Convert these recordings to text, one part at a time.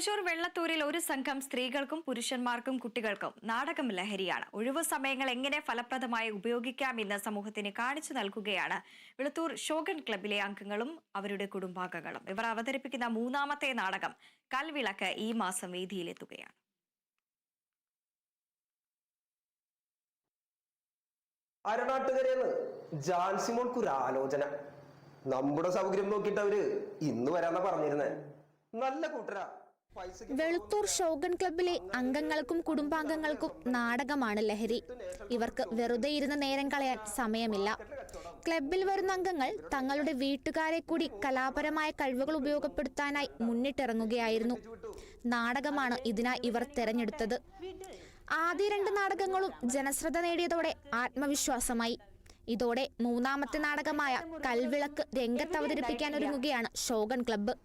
തൃശൂർ വെള്ളത്തൂരിൽ ഒരു സംഘം സ്ത്രീകൾക്കും പുരുഷന്മാർക്കും കുട്ടികൾക്കും നാടകം ലഹരിയാണ്. ഒഴിവു സമയങ്ങൾ എങ്ങനെ ഫലപ്രദമായി ഉപയോഗിക്കാമെന്ന് സമൂഹത്തിന് കാണിച്ചു നൽകുകയാണ് വെള്ളത്തൂർ ഷോഗൻ ക്ലബിലെ അംഗങ്ങളും അവരുടെ കുടുംബാംഗങ്ങളും. ഇവർ അവതരിപ്പിക്കുന്ന മൂന്നാമത്തെ നാടകം കൽവിളക്ക് ഈ മാസം വേദിയിലെത്തുകയാണ്. അരണാട്ടുകരേന്ന് ജാൻസിമോൾക്കൊരു ആലോചന. നമ്മുടെ സൗകര്യം നോക്കിയിട്ട് അവര് ഇന്ന് വരാന്നാ പറഞ്ഞിരുന്നേ. നല്ല കൂട്ടരാ. വെളുത്തൂർ ഷോഗൻ ക്ലബിലെ അംഗങ്ങൾക്കും കുടുംബാംഗങ്ങൾക്കും നാടകമാണ് ലഹരി. ഇവർക്ക് വെറുതെ ഇരുന്ന് നേരം കളയാൻ സമയമില്ല. ക്ലബിൽ വരുന്ന അംഗങ്ങൾ തങ്ങളുടെ വീട്ടുകാരെ കൂടി കലാപരമായ കഴിവുകൾ ഉപയോഗപ്പെടുത്താനായി മുന്നിട്ടിറങ്ങുകയായിരുന്നു. നാടകമാണ് ഇതിനായി ഇവർ തെരഞ്ഞെടുത്തത്. ആദ്യ 2 നാടകങ്ങളും ജനശ്രദ്ധ നേടിയതോടെ ആത്മവിശ്വാസമായി. ഇതോടെ മൂന്നാമത്തെ നാടകമായ കൽവിളക്ക് രംഗത്ത് അവതരിപ്പിക്കാൻ ഒരുങ്ങുകയാണ് ഷോഗൻ ക്ലബ്ബ്.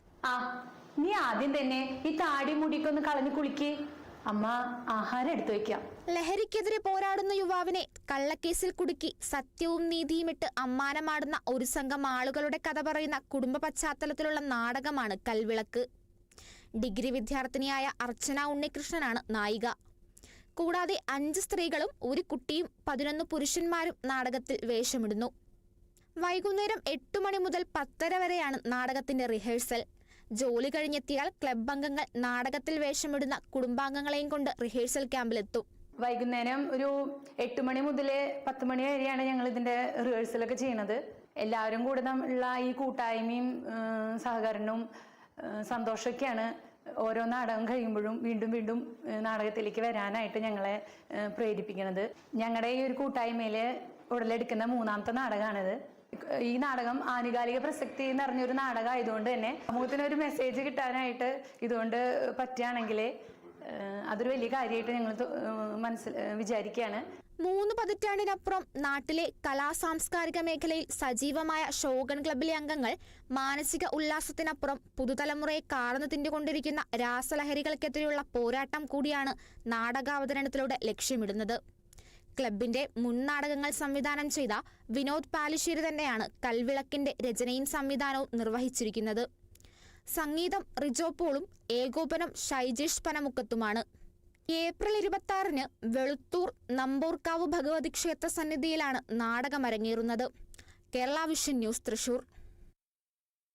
നീ ആദ്യം തന്നെ ഈ താടി മുടിക്കൊന്ന് കളഞ്ഞു കുളിക്ക്, അമ്മ ആഹാരം എടുത്തു വെക്കാം. ലഹരിക്കെതിരെ പോരാടുന്ന യുവാവിനെ കള്ളക്കേസിൽ കുടുക്കി സത്യവും നീതിയുമിട്ട് അമ്മാനമാടുന്ന ഒരു സംഘം ആളുകളുടെ കഥ പറയുന്ന കുടുംബ പശ്ചാത്തലത്തിലുള്ള നാടകമാണ് കൽവിളക്ക്. ഡിഗ്രി വിദ്യാർത്ഥിനിയായ അർച്ചന ഉണ്ണികൃഷ്ണനാണ് നായിക. കൂടാതെ 5 സ്ത്രീകളും ഒരു കുട്ടിയും 11 പുരുഷന്മാരും നാടകത്തിൽ വേഷമിടുന്നു. വൈകുന്നേരം 8 മണി മുതൽ 10:30 വരെയാണ് നാടകത്തിന്റെ റിഹേഴ്സൽ. ജോലി കഴിഞ്ഞെത്തിയാൽ ക്ലബ് അംഗങ്ങൾ നാടകത്തിൽ വേഷമിടുന്ന കുടുംബാംഗങ്ങളെയും കൊണ്ട് റിഹേഴ്സൽ ക്യാമ്പിലെത്തും. വൈകുന്നേരം ഒരു 8 മണി മുതൽ 10 മണി വരെയാണ് ഞങ്ങൾ ഇതിന്റെ റിഹേഴ്സലൊക്കെ ചെയ്യുന്നത്. എല്ലാവരും കൂടെ ഉള്ള ഈ കൂട്ടായ്മയും സഹകരണവും സന്തോഷമൊക്കെയാണ് ഓരോ നാടകം കഴിയുമ്പോഴും വീണ്ടും വീണ്ടും നാടകത്തിലേക്ക് വരാനായിട്ട് ഞങ്ങളെ പ്രേരിപ്പിക്കുന്നത്. ഞങ്ങളുടെ ഈ ഒരു കൂട്ടായ്മയിൽ ഉടലെടുക്കുന്ന മൂന്നാമത്തെ നാടകമാണിത്. ഈ നാടകം ആനുകാലിക പ്രസക്തി നിറഞ്ഞൊരു നാടകം ആയതുകൊണ്ട് തന്നെ സമൂഹത്തിന് ഒരു മെസ്സേജ് കിട്ടാനായിട്ട് ഇതുകൊണ്ട് പറ്റുകയാണെങ്കിൽ അതൊരു വലിയ കാര്യമായിട്ട് ഞങ്ങൾ വിചാരിക്കുകയാണ്. 3 പതിറ്റാണ്ടിനപ്പുറം നാട്ടിലെ കലാസാംസ്കാരിക മേഖലയിൽ സജീവമായ ഷോഗൻ ക്ലബിലെ അംഗങ്ങൾ മാനസിക ഉല്ലാസത്തിനപ്പുറം പുതുതലമുറയെ കാർന്നു തിന്നുകൊണ്ടിരിക്കുന്ന രാസലഹരികൾക്കെതിരെയുള്ള പോരാട്ടം കൂടിയാണ് നാടകാവതരണത്തിലൂടെ ലക്ഷ്യമിടുന്നത്. ക്ലബിന്റെ മുൻ നാടകങ്ങൾ സംവിധാനം ചെയ്ത വിനോദ് പാലിശ്ശേരി തന്നെയാണ് കൽവിളക്കിന്റെ രചനയും സംവിധാനവും നിർവഹിച്ചിരിക്കുന്നത്. സംഗീതം റിജോ പോളും ഏകോപനം ഷൈജേഷ് പനമുക്കത്തുമാണ്. ഏപ്രിൽ 26-ന് വെളുത്തൂർ നമ്പൂർക്കാവ് ഭഗവതി ക്ഷേത്ര സന്നിധിയിലാണ് നാടകം അരങ്ങേറുന്നത്. Kerala vision news, Thrissur.